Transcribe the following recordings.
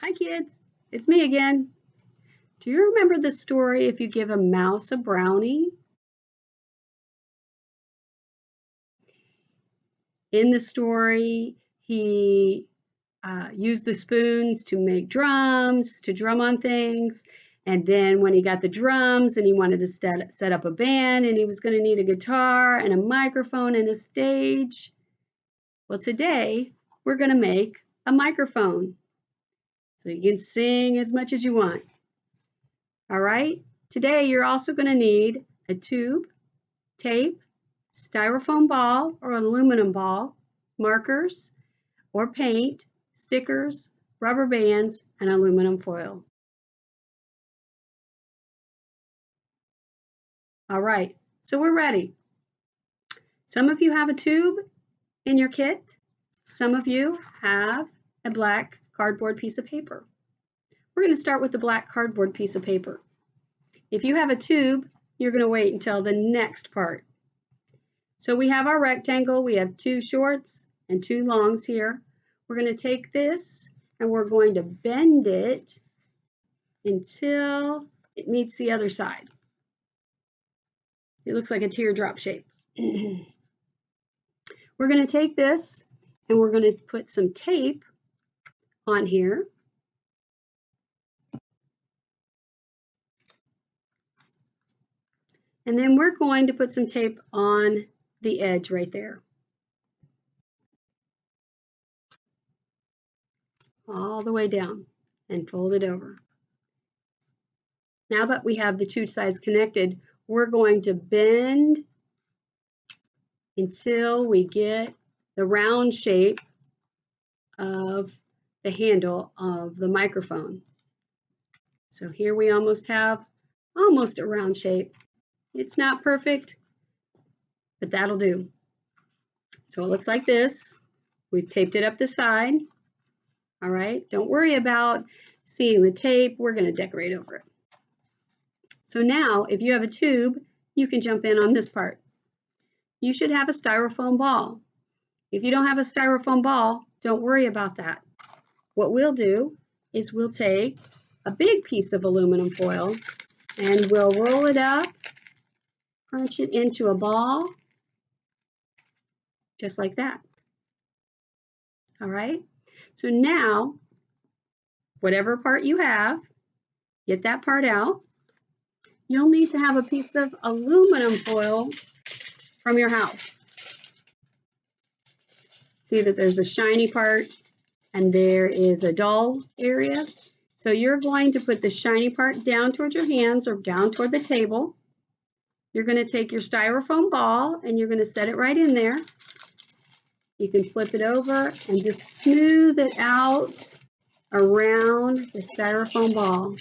Hi kids, it's me again. Do you remember the story if you give a mouse a brownie? In the story, he used the spoons to make drums, to drum on things. And then when he got the drums and he wanted to set up a band and he was going to need a guitar and a microphone and a stage. Well, today we're going to make a microphone so you can sing as much as you want. All right, today you're also going to need a tube, tape, styrofoam ball or aluminum ball, markers or paint, stickers, rubber bands, and aluminum foil. All right, so we're ready. Some of you have a tube in your kit. Some of you have a black cardboard piece of paper. We're going to start with the black cardboard piece of paper. If you have a tube, you're going to wait until the next part. So we have our rectangle. We have two shorts and two longs here. We're going to take this and we're going to bend it until it meets the other side. It looks like a teardrop shape. We're going to take this and we're going to put some tape on here. And then we're going to put some tape on the edge right there. All the way down and fold it over. Now that we have the two sides connected, we're going to bend until we get the round shape of the handle of the microphone. So here we almost have a round shape. It's not perfect, but that'll do. So it looks like this. We've taped it up the side. All right, don't worry about seeing the tape. We're going to decorate over it. So now, if you have a tube, you can jump in on this part. You should have a styrofoam ball. If you don't have a styrofoam ball, don't worry about that. What we'll do is we'll take a big piece of aluminum foil and we'll roll it up, crunch it into a ball, just like that. All right, so now, whatever part you have, get that part out. You'll need to have a piece of aluminum foil from your house. See that there's a shiny part and there is a dull area. So you're going to put the shiny part down towards your hands or down toward the table. You're going to take your styrofoam ball and you're going to set it right in there. You can flip it over and just smooth it out around the styrofoam ball.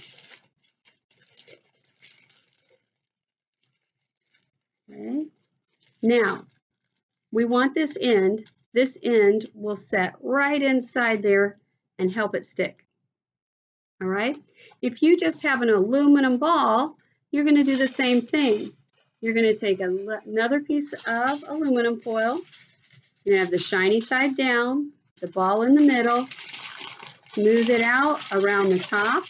Okay. Now, we want this end will set right inside there and help it stick. All right. If you just have an aluminum ball, you're going to do the same thing. You're going to take another piece of aluminum foil. You're going to have the shiny side down, the ball in the middle, smooth it out around the top.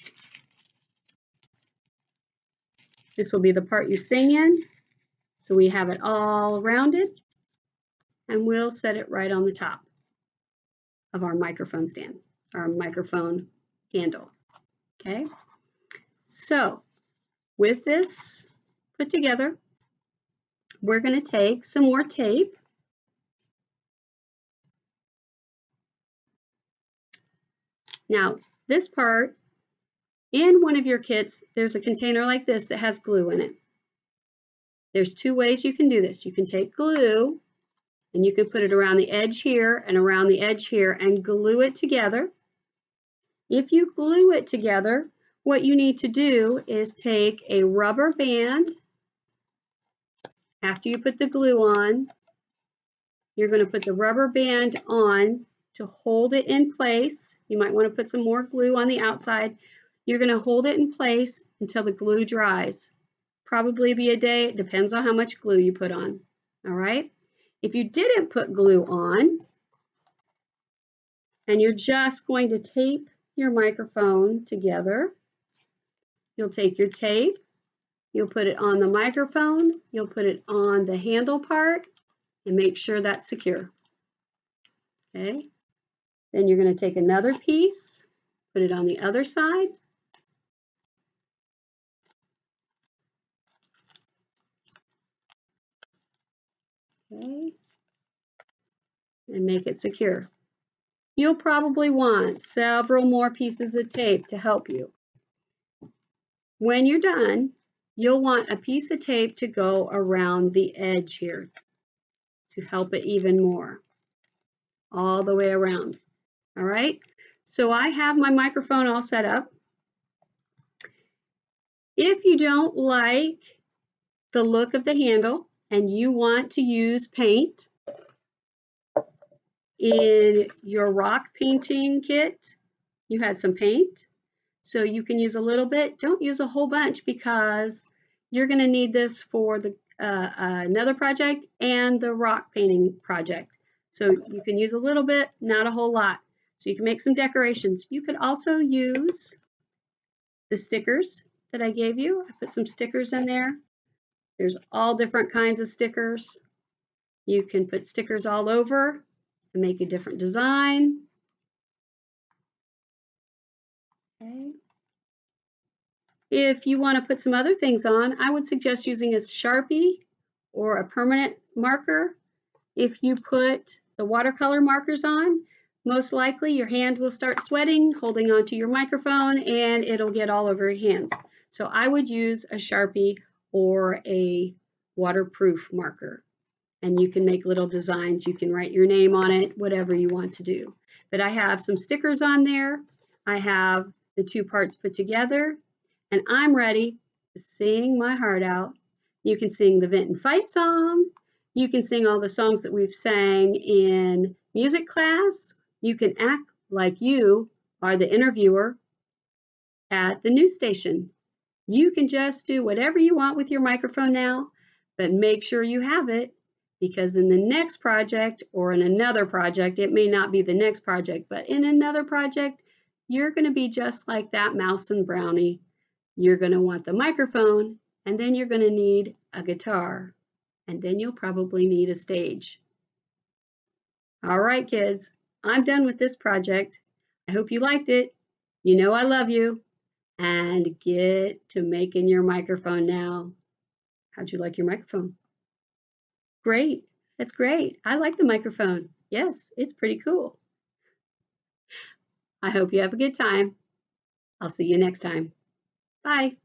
This will be the part you sing in. So we have it all around it. And we'll set it right on the top of our microphone stand, our microphone handle. Okay. So with this put together, we're going to take some more tape. Now, this part, in one of your kits, there's a container like this that has glue in it. There's two ways you can do this. You can take glue and you can put it around the edge here and around the edge here and glue it together. If you glue it together, what you need to do is take a rubber band. After you put the glue on, you're going to put the rubber band on to hold it in place. You might want to put some more glue on the outside. You're going to hold it in place until the glue dries. Probably be a day. It depends on how much glue you put on. All right. If you didn't put glue on and you're just going to tape your microphone together. You'll take your tape, you'll put it on the microphone, you'll put it on the handle part, and make sure that's secure. Okay. Then you're going to take another piece, put it on the other side. Okay. And make it secure. You'll probably want several more pieces of tape to help you. When you're done, you'll want a piece of tape to go around the edge here to help it even more, all the way around. All right, so I have my microphone all set up. If you don't like the look of the handle and you want to use paint in your rock painting kit, you had some paint, so you can use a little bit. Don't use a whole bunch because you're going to need this for the another project and the rock painting project. So you can use a little bit, not a whole lot. So you can make some decorations. You could also use the stickers that I gave you. I put some stickers in there. There's all different kinds of stickers. You can put stickers all over and make a different design. Okay. If you want to put some other things on, I would suggest using a Sharpie or a permanent marker. If you put the watercolor markers on, most likely your hand will start sweating, holding onto your microphone, and it'll get all over your hands. So I would use a Sharpie or a waterproof marker. And you can make little designs. You can write your name on it, whatever you want to do. But I have some stickers on there. I have the two parts put together, and I'm ready to sing my heart out. You can sing the Vent and Fight song. You can sing all the songs that we've sang in music class. You can act like you are the interviewer at the news station. You can just do whatever you want with your microphone now, but make sure you have it, because in the next project or in another project, it may not be the next project, but in another project, you're going to be just like that mouse and brownie. You're going to want the microphone, and then you're going to need a guitar, and then you'll probably need a stage. All right, kids, I'm done with this project. I hope you liked it. You know I love you. And get to making your microphone now. How'd you like your microphone? Great. That's great. I like the microphone. Yes, it's pretty cool. I hope you have a good time. I'll see you next time. Bye.